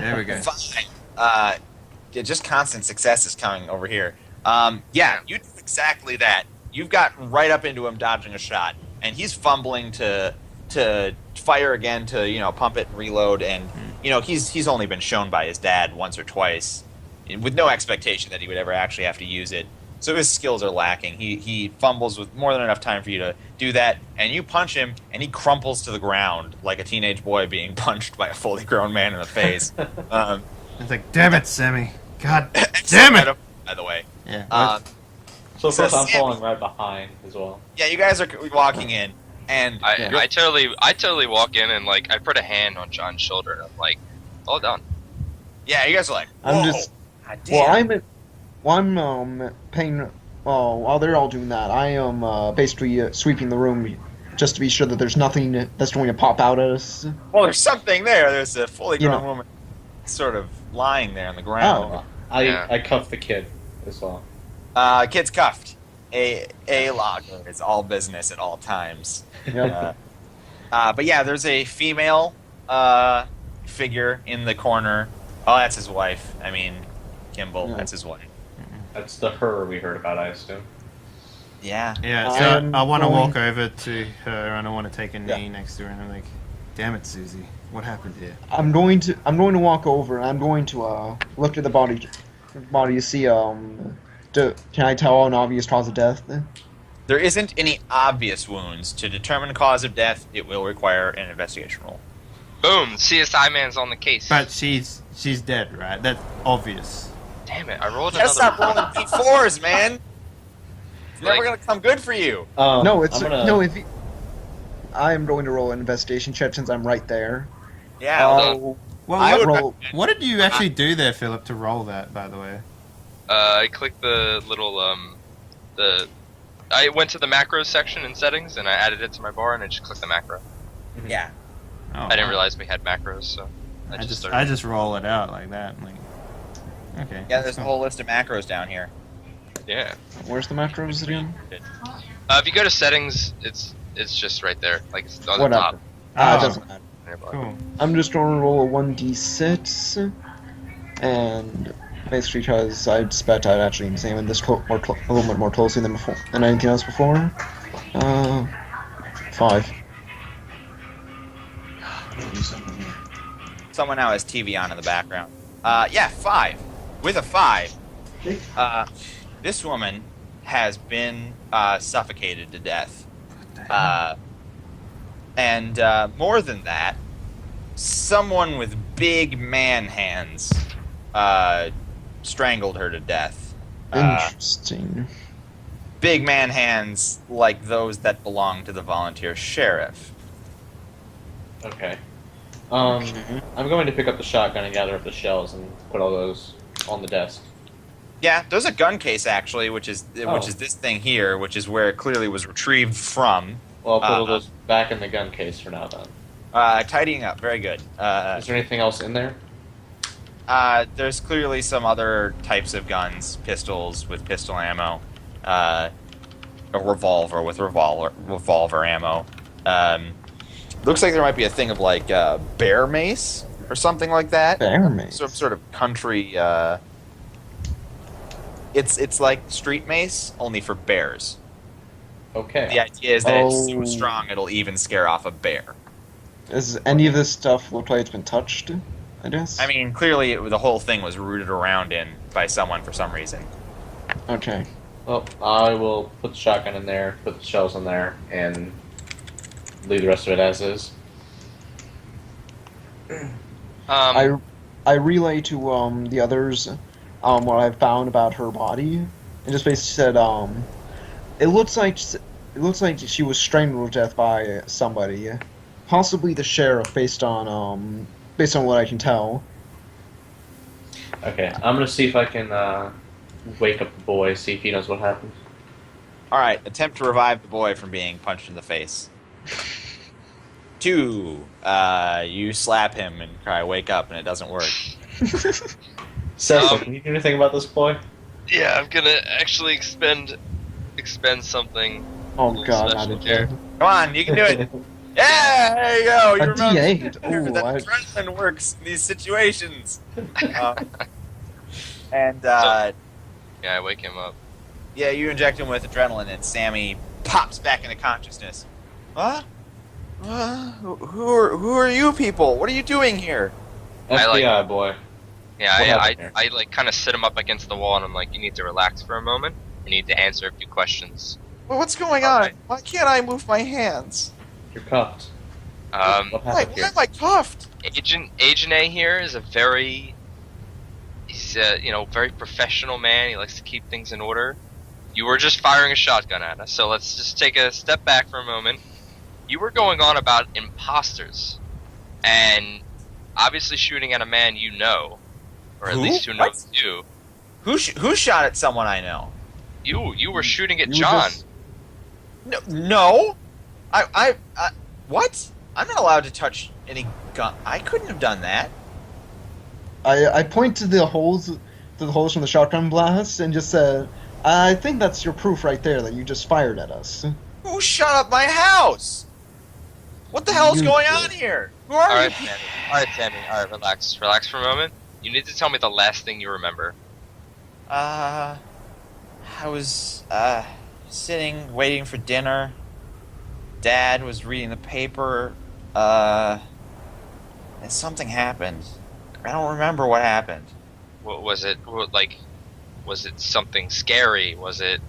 There we go. Fine. Yeah, just constant success is coming over here. Yeah, you do exactly that. You've got right up into him, dodging a shot, and he's fumbling to fire again to pump it and reload, and he's only been shown by his dad once or twice, with no expectation that he would ever actually have to use it. So his skills are lacking. He fumbles with more than enough time for you to do that, and you punch him, and he crumples to the ground like a teenage boy being punched by a fully grown man in the face. It's like, damn it, Sammy. God damn it! By the way. Yeah. So of course I'm falling right behind as well. Yeah, you guys are walking in, and I totally walk in and like I put a hand on John's shoulder and I'm like, all done. yeah, you guys are like, whoa, I'm just. God damn. I'm paying. While they're all doing that, I am basically sweeping the room just to be sure that there's nothing that's going to pop out at us. Well, there's something there. There's a fully You grown know. woman sort of lying there on the ground. Oh. I cuffed the kid as well. Kid's cuffed. A locker is all business at all times. Yep. But yeah, there's a female figure in the corner. Oh, that's his wife. I mean, Kimball. Yeah. That's his wife. That's the her we heard about, I assume. Yeah. Yeah, so I want to going- walk over to her and I want to take a knee Yeah. next to her and I'm like, damn it, Susie. What happened here? I'm going to walk over and I'm going to look at the body to see can I tell an obvious cause of death? There isn't any obvious wounds. To determine cause of death, it will require an investigation roll. Boom, CSI man's on the case. But she's dead, right? That's obvious. Damn it, I rolled Just another stop rolling D4s, man. It's never gonna come good for you. No, it's I'm gonna, no. If I am going to roll an investigation check since I'm right there. Yeah. I'll Well, I would roll. what did you actually do there, Philip, to roll that, by the way? I clicked the little I went to the macros section in settings and I added it to my bar and I just clicked the macro. Yeah. Oh, I didn't wow. realize we had macros, so I just started. I just roll it out like that. I'm like, okay. Yeah, there's a whole list of macros down here. Yeah. Where's the macros again? If you go to settings, it's just right there, like it's on the Whatever. top. It Oh. doesn't matter. Cool. I'm just going to roll a 1d6, and basically because I expect I'd actually examine this a little bit more closely than anything else before. 5. Someone now has TV on in the background. Yeah, 5. With a 5, this woman has been suffocated to death. And more than that, someone with big man hands strangled her to death. Interesting. Big man hands like those that belong to the volunteer sheriff. Okay. Okay. I'm going to pick up the shotgun and gather up the shells and put all those on the desk. Yeah, there's a gun case actually, which is this thing here, which is where it clearly was retrieved from. Well, I'll put all those back in the gun case for now then. Tidying up, very good. Is there anything else in there? There's clearly some other types of guns, pistols with pistol ammo, a revolver with revolver ammo. Looks like there might be a thing of like bear mace or something like that. Bear mace. Some sort of country. It's like street mace, only for bears. Okay. The idea is that it's Oh. so strong it'll even scare off a bear. Does any of this stuff look like it's been touched? I guess. I mean, clearly the whole thing was rooted around in by someone for some reason. Okay. Well, I will put the shotgun in there, put the shells in there, and leave the rest of it as is. I relay to the others what I found about her body, and just basically said it looks like she was strangled to death by somebody, possibly the sheriff, based on what I can tell. Okay, I'm gonna see if I can wake up the boy, see if he knows what happened. All right, attempt to revive the boy from being punched in the face. 2, you slap him and cry, "Wake up!" and it doesn't work. Cecil, can you do anything about this boy? Yeah, I'm gonna actually expend something. Oh Little god, special not care. again. Come on, you can do it. Yeah, there you go. You A remember D8. that Ooh, adrenaline works in these situations. And Yeah, I wake him up. yeah, you inject him with adrenaline, and Sammy pops back into consciousness. What? Who are you people? What are you doing here? FBI boy. Yeah, What I happened here? I like kind of sit him up against the wall, and I'm like, you need to relax for a moment. You need to answer a few questions. Well, what's going All on? right. Why can't I move my hands? You're cuffed. What Why happened here? am I cuffed? Agent A here is he's a very professional man. He likes to keep things in order. You were just firing a shotgun at us, so let's just take a step back for a moment. You were going on about imposters, and obviously shooting at a man you know, or at Who? least who knows What? you. Who shot at someone I know? You were shooting at You John. just- No. I what? I'm not allowed to touch any gun. I couldn't have done that. I point to the holes from the shotgun blast and just said, I think that's your proof right there that you just fired at us. Who shot up my house? What the hell is You going did. on here? Who are All you? right, Sammy. All right, Sammy. All right, relax for a moment. You need to tell me the last thing you remember. I was sitting waiting for dinner. Dad was reading the paper. And something happened. I don't remember what happened. What was it? Was it something scary? Was it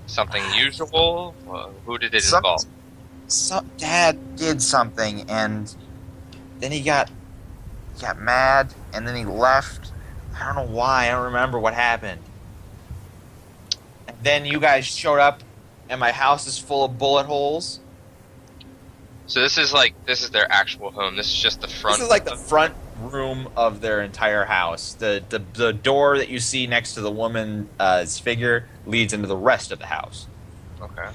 something usual? Who did it involve? Dad did something, and then he got mad, and then he left. I don't know why. I don't remember what happened. And then you guys showed up, and my house is full of bullet holes. So this is their actual home. This is just the front. This is like the front room of their entire house. The door that you see next to the woman's figure leads into the rest of the house. Okay.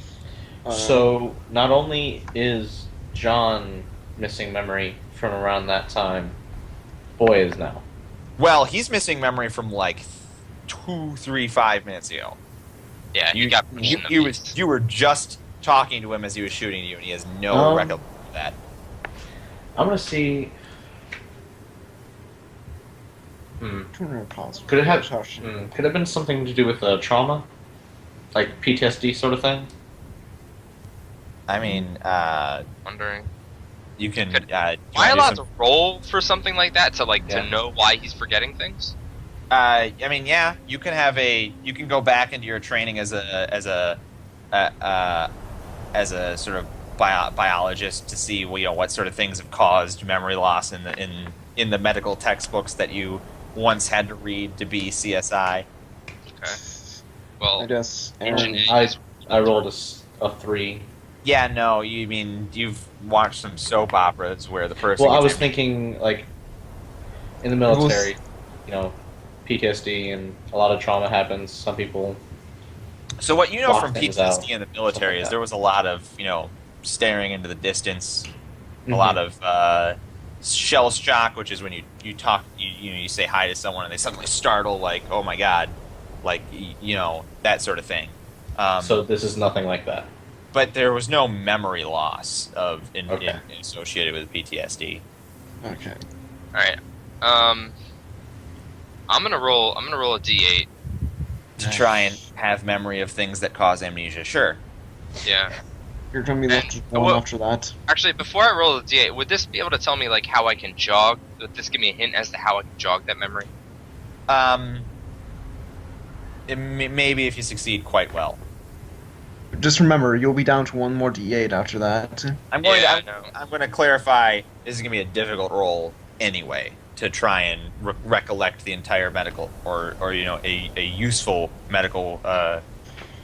So not only is John missing memory from around that time, boy is now. Well, he's missing memory from like 2, 3, 5 minutes ago. Yeah, you got pushed in the face. You were just talking to him as he was shooting you, and he has no recollection of that. I'm gonna see. Could Could it have? Could it have been something to do with trauma, like PTSD sort of thing? I mean, Wondering. you can. Am I allowed to roll for something like that to know why he's forgetting things? I mean, yeah, you can have you can go back into your training as a sort of biologist to see what sort of things have caused memory loss in the medical textbooks that you once had to read to be CSI. Okay. Well, I guess. Agent A I is- I rolled a 3. Yeah, no, you mean you've watched some soap operas where the person. Well, I gets was thinking like in the military, PTSD and a lot of trauma happens. Some people. So what you know block from things PTSD out, in the military like is that. there was a lot of staring into the distance, Mhm. a lot of shell shock, which is when you talk, you say hi to someone and they suddenly startle, like, oh my god, like that sort of thing. So this is nothing like that. But there was no memory loss Okay. associated with PTSD. Okay. All right. I'm gonna roll a d8. To try and have memory of things that cause amnesia, sure. Yeah. You're gonna be left with And- one after that. Actually, before I roll the d8, would this be able to tell me how I can jog? Would this give me a hint as to how I can jog that memory? Maybe if you succeed quite well. Just remember, you'll be down to one more D8 after that. I'm going Yeah, I to know. I'm going to clarify. This is going to be a difficult roll anyway to try and recollect the entire medical or a useful medical. All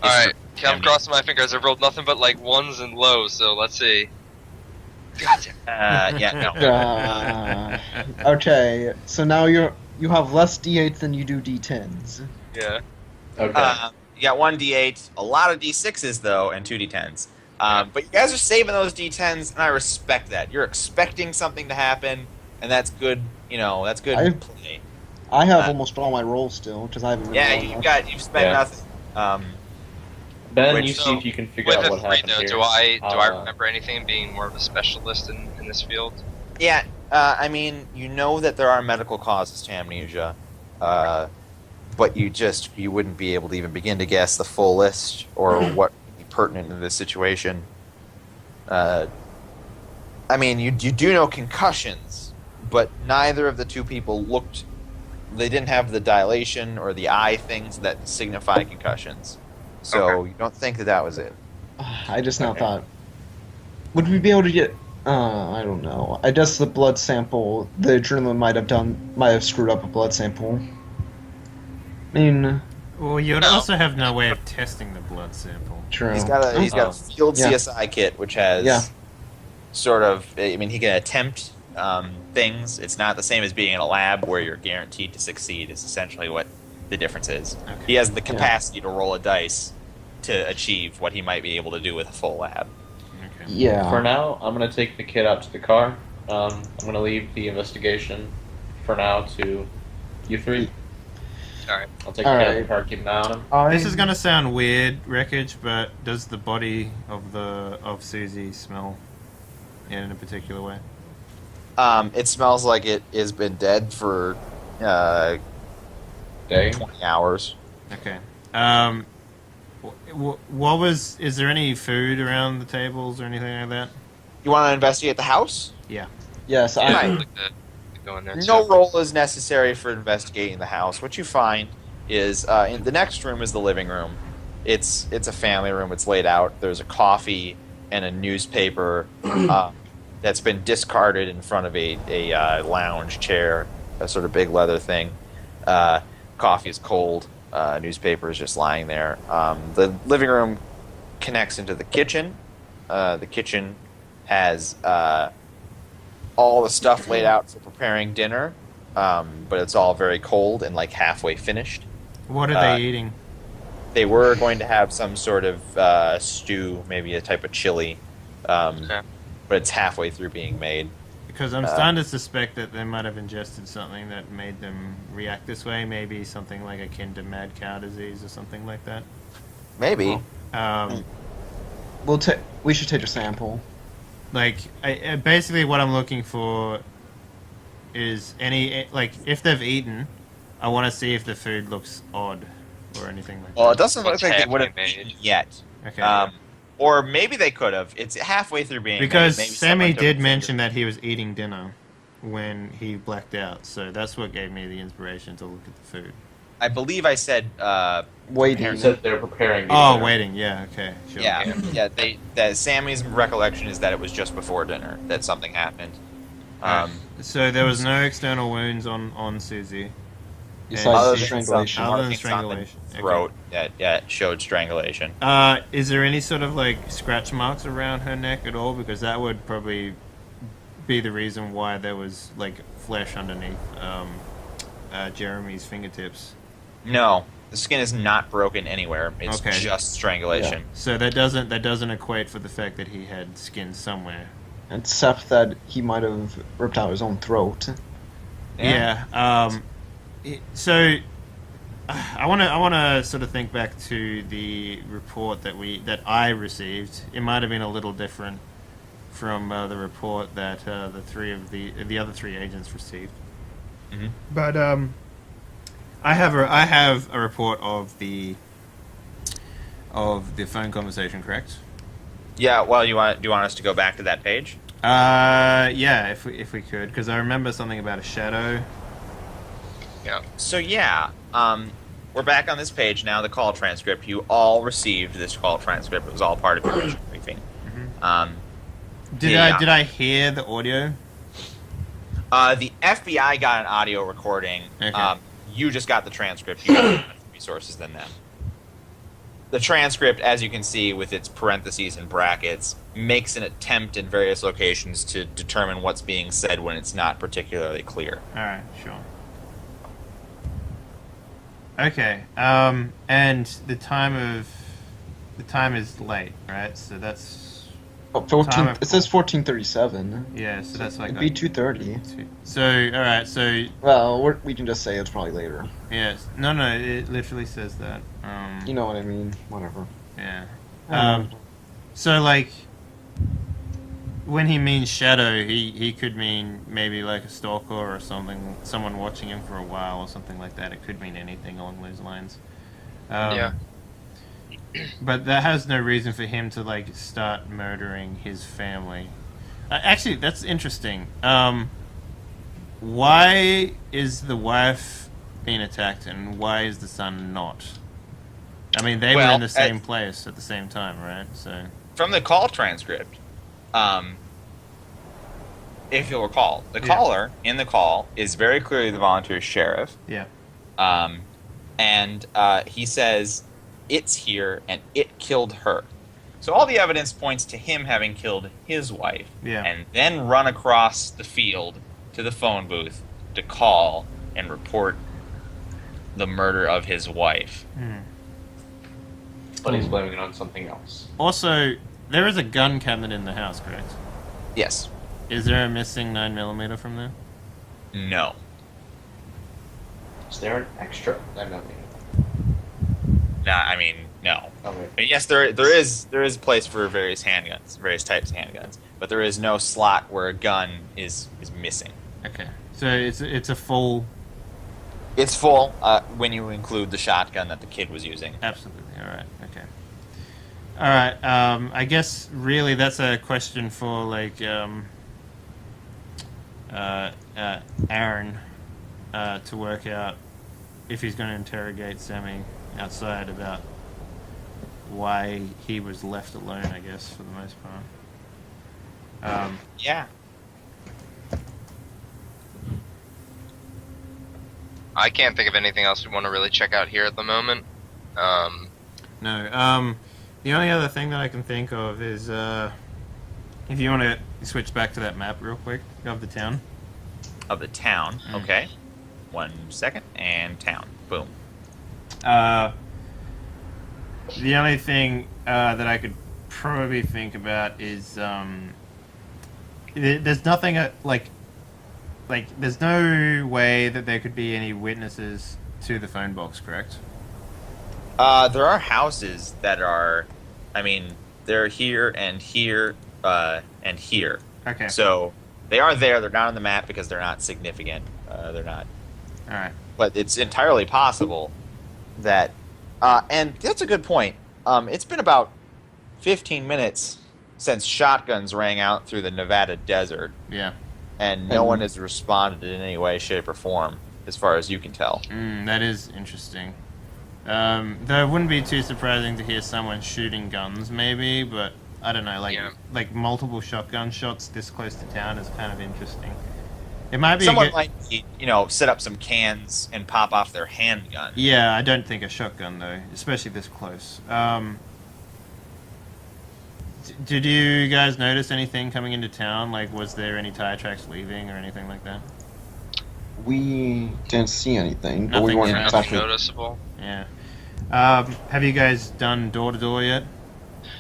right. I'm crossing my fingers. I've rolled nothing but ones and lows, so let's see. Gotcha. Yeah, no. Okay, so now you have less D8s than you do D10s. Yeah. Okay. You got one D8, a lot of D6s though, and 2 D10s. But you guys are saving those D10s, and I respect that. You're expecting something to happen, and that's good. That's good play. I have almost all my rolls still, because I haven't. Yeah, you've spent Yeah. nothing. Ben, Which- you see if you can figure With out a what 3, happened though, here. do I I'll, remember anything being more of a specialist in this field? Yeah, I mean, you know that there are medical causes to amnesia, but you wouldn't be able to even begin to guess the full list or what would be pertinent in this situation. I mean, you do know concussions, but neither of the two people looked. They didn't have the dilation or the eye things that signify concussions. So you don't think that was it. I just now thought, would we be able to get? I don't know. I guess the blood sample, the adrenaline might have screwed up a blood sample. I mean, Well, you'd No. also have no way of testing the blood sample. true. He's got a field Yeah. CSI kit, which has Yeah. sort of. I mean, he can attempt things. It's not the same as being in a lab where you're guaranteed to succeed. Is essentially what the difference is. Okay. He has the capacity to roll a dice to achieve what he might be able to do with a full lab. Okay. Yeah. For now, I'm gonna take the kid out to the car. I'm gonna leave the investigation for now to you three. Alright. I'll take the kid out of Alright. the car, keep an eye on him. This is gonna sound weird, wreckage, but does the body of Susie smell in a particular way? It smells like it has been dead for Day. 20 hours. Okay. What was? Is there any food around the tables or anything like that? You want to investigate the house? Yeah. Yes, Yeah, Right. I'd like to go in there. No too. roll is necessary for investigating the house. What you find is in the next room is the living room. It's a family room. It's laid out. There's a coffee and a newspaper that's been discarded in front of a lounge chair, a sort of big leather thing. Coffee is cold. Newspaper is just lying there. The living room connects into the kitchen. The kitchen has all the stuff laid out for preparing dinner, but it's all very cold and like halfway finished. What are they eating? They were going to have some sort of stew, maybe a type of chili, Okay. but it's halfway through being made. Because I'm starting to suspect that they might have ingested something that made them react this way. Maybe something like akin to mad cow disease or something like that. Maybe. we should take a sample. Like, basically what I'm looking for is if they've eaten, I want to see if the food looks odd or anything like Well, it that. doesn't look What's like they halfway would have made? eaten yet. Okay. Or maybe they could have. It's halfway through being Because made. Maybe Sammy someone took did a mention finger. that he was eating dinner when he blacked out, so that's what gave me the inspiration to look at the food. I believe I said. Waiting. You said they're preparing. the Oh, dinner. waiting, yeah, okay, sure. Yeah. That Sammy's recollection is that it was just before dinner that something happened. So there was no external wounds on Susie. Besides Other the than strangulation. Other than markings on the strangulation. Okay. throat that showed strangulation. Is there any sort of like scratch marks around her neck at all? Because that would probably be the reason why there was like flesh underneath Jeremy's fingertips. No, the skin is not broken anywhere. It's Okay. just strangulation. So that doesn't equate for the fact that he had skin somewhere. Except that he might have ripped out his own throat. So I want to sort of think back to the report that I received. It might have been a little different from the report that the other three agents received. Mhm. But I have a report of the phone conversation, correct? Yeah. Well, do you want us to go back to that page? Yeah, if we could, because I remember something about a shadow. So yeah, we're back on this page now. The call transcript. You all received this call transcript. It was all part of your mission briefing. Did Yeah. I hear the audio? The FBI got an audio recording. Okay. You just got the transcript. You got different resources than them. The transcript, as you can see with its parentheses and brackets, makes an attempt in various locations to determine what's being said when it's not particularly clear. All right, sure. Okay, and the time is late, right? So that's Oh, 14, Time of- it says 14:37. yeah. So that's like It'd be 2:30. So all right. So Well, we can just say it's probably later. yes. No. It literally says that. You know what I mean? Whatever. Yeah. So like, when he means shadow, he could mean maybe like a stalker or something, someone watching him for a while or something like that. It could mean anything along those lines. Yeah. But that has no reason for him to like start murdering his family. Actually, that's interesting. Why is the wife being attacked and why is the son not? I mean, they were in the same place at the same time, right? So From the call transcript, if you'll recall, the caller in the call is very clearly the volunteer sheriff. Yeah. And he says, "It's here, and it killed her." So all the evidence points to him having killed his wife, and then run across the field to the phone booth to call and report the murder of his wife. But he's blaming it on something else. Also, there is a gun cabinet in the house, correct? Yes. Is there a missing 9mm from there? No. Is there an extra? Nah, I mean, no. Okay. But yes, there is a place for various handguns, various types of handguns, but there is no slot where a gun is missing. Okay, so it's a full. It's full when you include the shotgun that the kid was using. Absolutely. All right. Okay. All right. I guess really that's a question for like Aaron to work out if he's going to interrogate Sammy outside about why he was left alone. I guess for the most part. Yeah. I can't think of anything else we want to really check out here at the moment. No. The only other thing that I can think of is if you want to switch back to that map real quick of the town. Of the town. Okay. 1 second. And town. Boom. The only thing that I could probably think about is there's nothing like there's no way that there could be any witnesses to the phone box, correct? There are houses that are, I mean, they're here and here and here. Okay. So they are there. They're not on the map because they're not significant. They're not. All right. But it's entirely possible that, and that's a good point. It's been about 15 minutes since shotguns rang out through the Nevada desert. Yeah. And no one has responded in any way, shape, or form, as far as you can tell. That is interesting. Though it wouldn't be too surprising to hear someone shooting guns, maybe, but I don't know, like multiple shotgun shots this close to town is kind of interesting. It might be someone might, set up some cans and pop off their handgun. Yeah, I don't think a shotgun though, especially this close. Did you guys notice anything coming into town? Like, was there any tire tracks leaving or anything like that? We didn't see anything, but we Nothing, weren't yeah, Nothing exactly. noticeable. Yeah. Have you guys done door to door yet?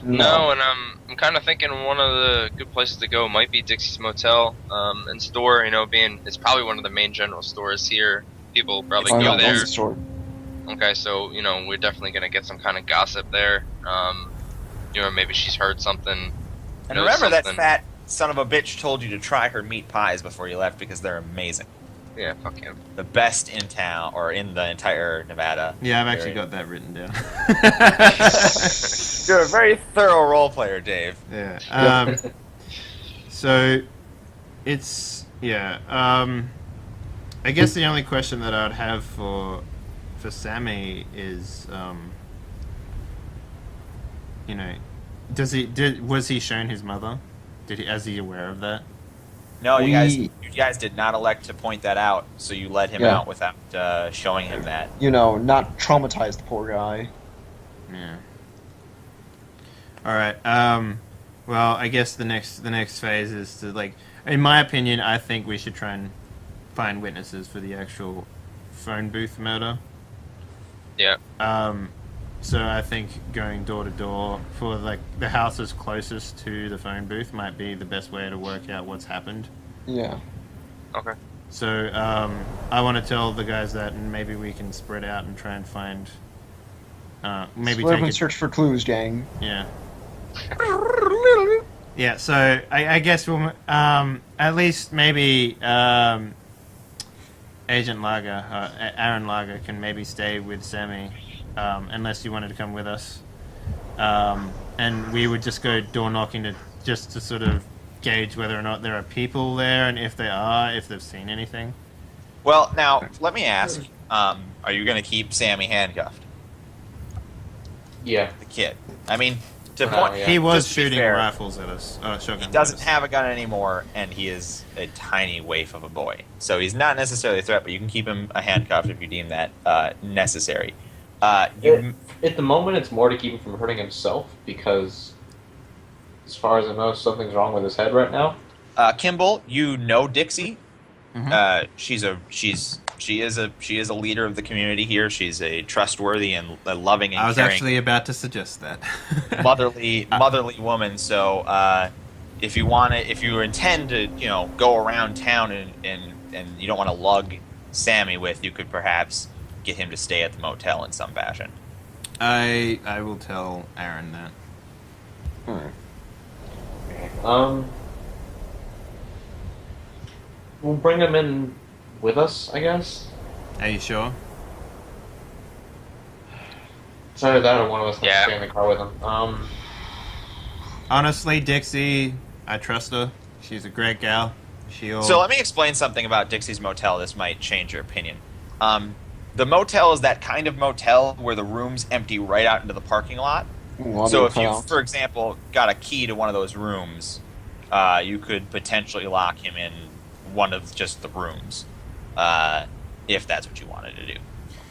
No, and I'm kind of thinking one of the good places to go might be Dixie's Motel and store. It's probably one of the main general stores here. People probably Oh, go yeah, there. that's the store. Okay, so we're definitely gonna get some kind of gossip there. Maybe she's heard something. And remember that fat son of a bitch told you to try her meat pies before you left because they're amazing. Yeah, fuck him. The best in town, or in the entire Nevada. Yeah, I've actually area. got that written down. You're a very thorough role player, Dave. Yeah. So, it's I guess the only question that I'd have for Sammy is, was he shown his mother? Is he aware of that? No, you guys did not elect to point that out, so you let him out without showing him that. Not traumatize the poor guy. Yeah. All right. Well, I guess the next phase is to in my opinion, I think we should try and find witnesses for the actual phone booth murder. Yeah. So I think going door to door for the houses closest to the phone booth might be the best way to work out what's happened. Yeah. Okay. So I want to tell the guys that, and maybe we can spread out and try and find maybe Split up take and it. search for clues, gang. Yeah. Yeah. So I guess we'll at least maybe Agent Lager, Aaron Lager, can maybe stay with Sammy, unless you wanted to come with us. And we would just go door knocking to sort of gauge whether or not there are people there, and if they are, if they've seen anything. Well, now let me ask: are you going to keep Sammy handcuffed? Yeah. The kid. I mean, to Oh, point, yeah. He was just to be shooting fair, rifles at us. Shotguns He at doesn't us. have a gun anymore, and he is a tiny waif of a boy. So he's not necessarily a threat, but you can keep him handcuffed if you deem that necessary. At the moment, it's more to keep him from hurting himself because, as far as I know, something's wrong with his head right now. Kimball, you know Dixie. Mhm. She is a leader of the community here. She's a trustworthy and a loving and I was caring actually about to suggest that. motherly woman. So if you intend to go around town and you don't want to lug Sammy with, you could perhaps get him to stay at the motel in some fashion. I will tell Aaron that. We'll bring him in with us, I guess. Are you sure? It's either that or one of us has Yeah. to stay in the car with him. Honestly, Dixie, I trust her. She's a great gal. She'll. So let me explain something about Dixie's Motel. This might change your opinion. The motel is that kind of motel where the rooms empty right out into the parking lot. Ooh, So if you, for example, got a key to one of those rooms, you could potentially lock him in one of just the rooms, if that's what you wanted to do.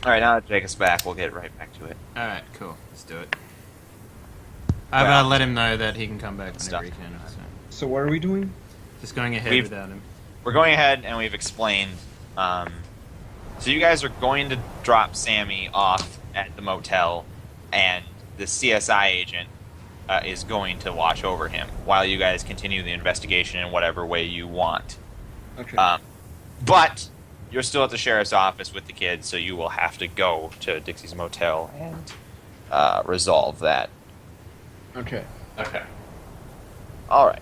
All right, now that Jacob's back, we'll get right back to it. All right, cool. Let's do it. I've let him know that he can come back Stuff. whenever he can. So. what are we doing? Just going ahead We've- without him. We're going ahead and we've explained. So you guys are going to drop Sammy off at the motel, and the CSI agent is going to watch over him while you guys continue the investigation in whatever way you want. Okay. But you're still at the sheriff's office with the kids, so you will have to go to Dixie's Motel and resolve that. Okay. Okay. All right.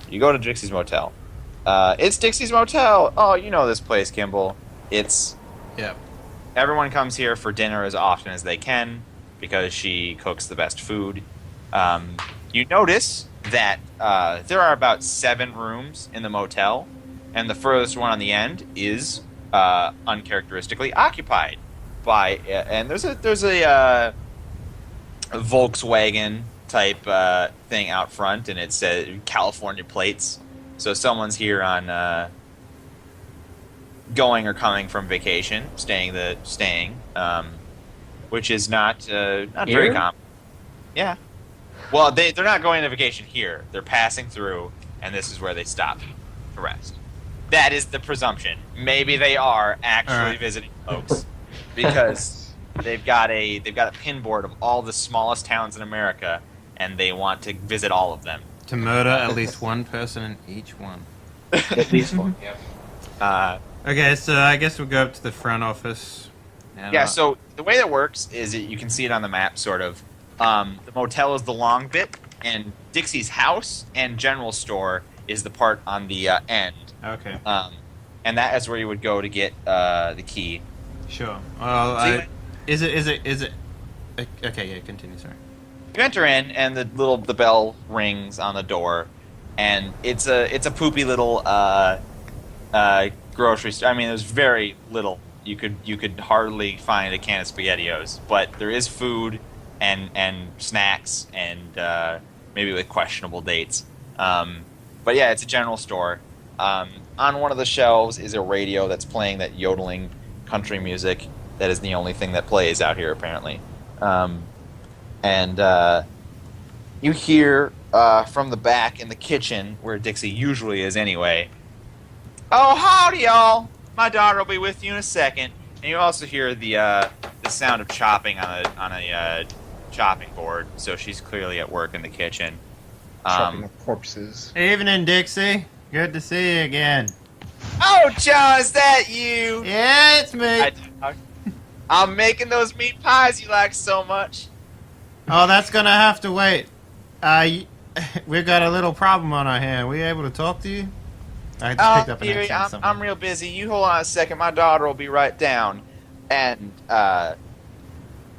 You go to Dixie's Motel. It's Dixie's Motel. Oh, you know this place, Kimball. It's Yep. everyone comes here for dinner as often as they can because she cooks the best food. You notice that there are about 7 rooms in the motel, and the furthest one on the end is uncharacteristically occupied by. And there's a Volkswagen type thing out front, and it says California plates. So someone's here on going or coming from vacation, staying, which is not very Here? common. Yeah. Well, they're not going on vacation here. They're passing through, and this is where they stop to rest. That is the presumption. Maybe they are actually All right. visiting folks because they've got a pinboard of all the smallest towns in America, and they want to visit all of them. To murder at least one person in each one. At least one. Yeah. Okay, so I guess we'll go up to the front office. And, Yeah, so the way that works is that you can see it on the map, sort of. The motel is the long bit, and Dixie's house and general store is the part on the end. Okay, And that is where you would go to get the key. sure. Well, So you- is it? Okay, yeah, continue. Sorry. You enter in, and the bell rings on the door, and it's a poopy little grocery store. I mean, there's very little. You could hardly find a can of SpaghettiOs, but there is food and snacks and maybe with questionable dates. But yeah, it's a general store. On one of the shelves is a radio that's playing that yodeling country music. That is the only thing that plays out here, apparently. And you hear from the back in the kitchen, where Dixie usually is anyway, "Oh, howdy, y'all! My daughter will be with you in a second." And you also hear the sound of chopping on a chopping board, so she's clearly at work in the kitchen. Chopping up corpses. Evening, Dixie. Good to see you again. Oh, John, is that you? Yeah, it's me. I'm making those meat pies you like so much. Oh, that's gonna have to wait. We've got a little problem on our hand. We able to talk to you? I just picked up an dearie, accent somewhere. I'm real busy. You hold on a second. My daughter will be right down. And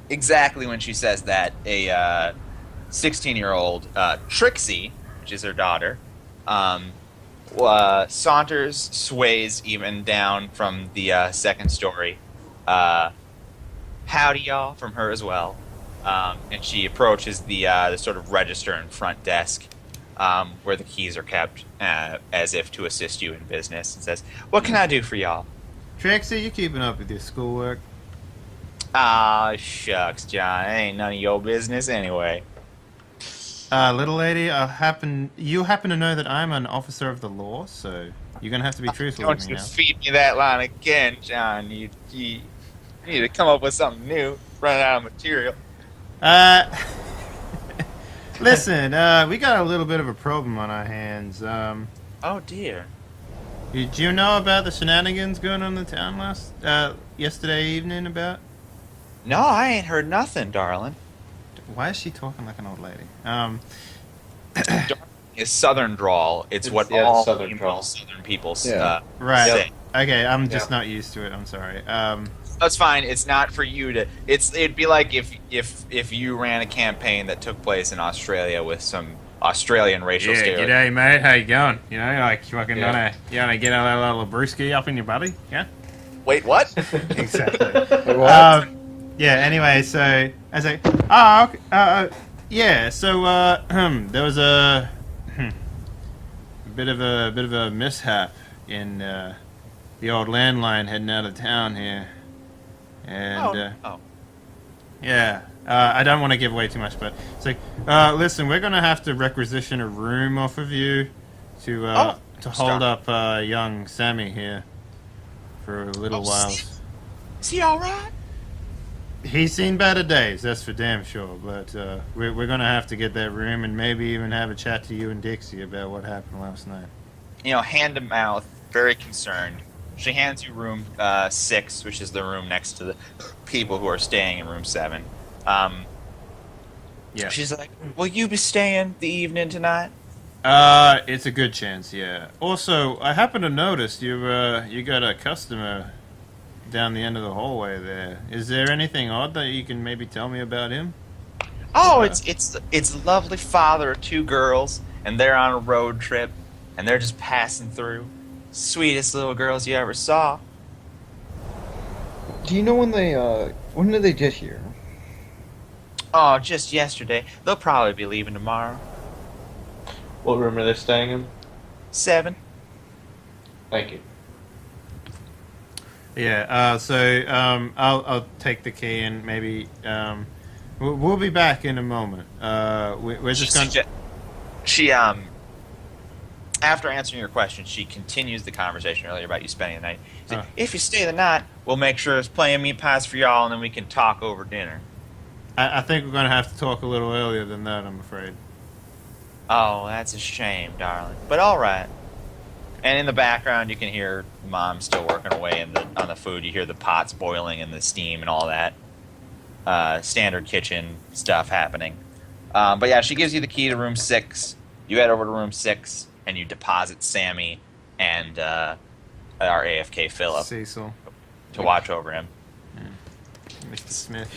exactly when she says that, a 16-year-old Trixie, which is her daughter, saunters, sways even down from the second story. Howdy, y'all, from her as well. And she approaches the sort of register and front desk where the keys are kept as if to assist you in business and says, "What can I do for y'all?" Trixie, you keeping up with your schoolwork? Ah, shucks, John. It ain't none of your business anyway. Little lady, you happen to know that I'm an officer of the law, so you're gonna have to be truthful Don't with me you now. feed me that line again, John. You need to come up with something new. Running out of material. Listen, we got a little bit of a problem on our hands. Oh, dear. Do you know about the shenanigans going on in the town yesterday evening about? No, I ain't heard nothing, darling. Why is she talking like an old lady? Is Southern drawl. It's what yeah, all Southern female drawl. Southern people Right. say. Okay, I'm just not used to it. I'm sorry. That's fine. It's not for you to. It'd be like if you ran a campaign that took place in Australia with some Australian racial stereotypes. g'day mate, how you going? You know, like fucking Yeah. you wanna get a little brewski up in your buddy? Yeah? Wait, what? Exactly. Wait, what? Yeah, anyway, so I was like, yeah, so there was a bit of a mishap in the old landline heading out of town here. And yeah, I don't want to give away too much, but it's like, listen, we're gonna have to requisition a room off of you to hold up young Sammy here for a little while. Is he all right? He's seen better days, that's for damn sure. But we're gonna have to get that room and maybe even have a chat to you and Dixie about what happened last night. You know, hand to mouth, very concerned. She hands you room 6, which is the room next to the people who are staying in room 7. Yeah. She's like, "Will you be staying the evening tonight?" It's a good chance, yeah. Also, I happen to notice you got a customer down the end of the hallway there. Is there anything odd that you can maybe tell me about him? Oh, it's lovely father of 2 girls, and they're on a road trip, and they're just passing through. Sweetest little girls you ever saw. Do you know when did they get here? Oh, just yesterday. They'll probably be leaving tomorrow. What room are they staying in? 7. Thank you. Yeah. I'll take the key and maybe we'll be back in a moment. We're just going. She after answering your question, she continues the conversation earlier about you spending the night. She said, "If you stay the night, we'll make sure there's plenty of meat pies for y'all, and then we can talk over dinner." I think we're going to have to talk a little earlier than that, I'm afraid. Oh, that's a shame, darling. But all right. And in the background, you can hear Mom still working away on the food. You hear the pots boiling and the steam and all that standard kitchen stuff happening. But yeah, she gives you the key to room 6. You head over to room 6 and you deposit Sammy and our AFK Philip Cecil. to watch over him. Mr. Smith.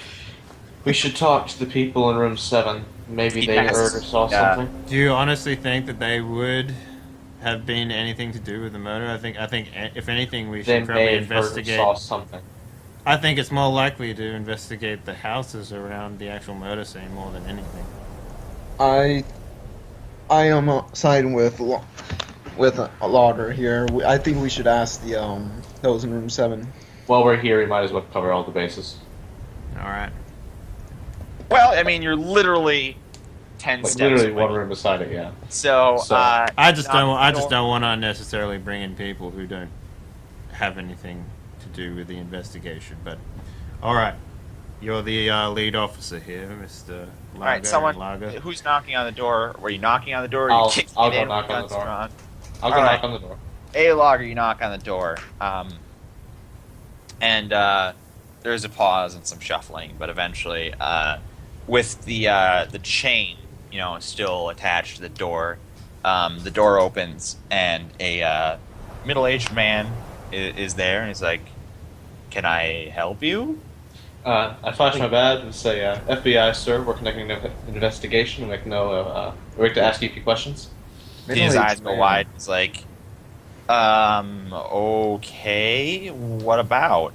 We should talk to the people in room 7. Maybe they Yes. heard or saw Yeah. something. Do you honestly think that they would have been anything to do with the murder? I think if anything, we They should probably may have heard or investigate. saw something. I think it's more likely to investigate the houses around the actual murder scene more than anything. I am siding with a logger here. I think we should ask the those in room 7. While we're here, we might as well cover all the bases. All right. Well, I mean, you're literally 10 Like steps literally away. one room beside it, yeah. So, I just knock don't the door. want to necessarily bring in people who don't have anything to do with the investigation. But all right, you're the lead officer here, Mr. Lager. All right, someone Lager. who's knocking on the door? Were you knocking on the door? Or I'll- you kicking I'll it go in knock with on the guns door. drawn? I'll go All knock right. on the door. A logger, you knock on the door, and there's a pause and some shuffling, but eventually, with the chain, still attached to the door opens and a middle-aged man is there, and he's like, "Can I help you?" I flash my badge and say, "FBI, sir, we're conducting an investigation. We'd like to ask you a few questions." His eyes go wide. He's like, "Okay, what about?"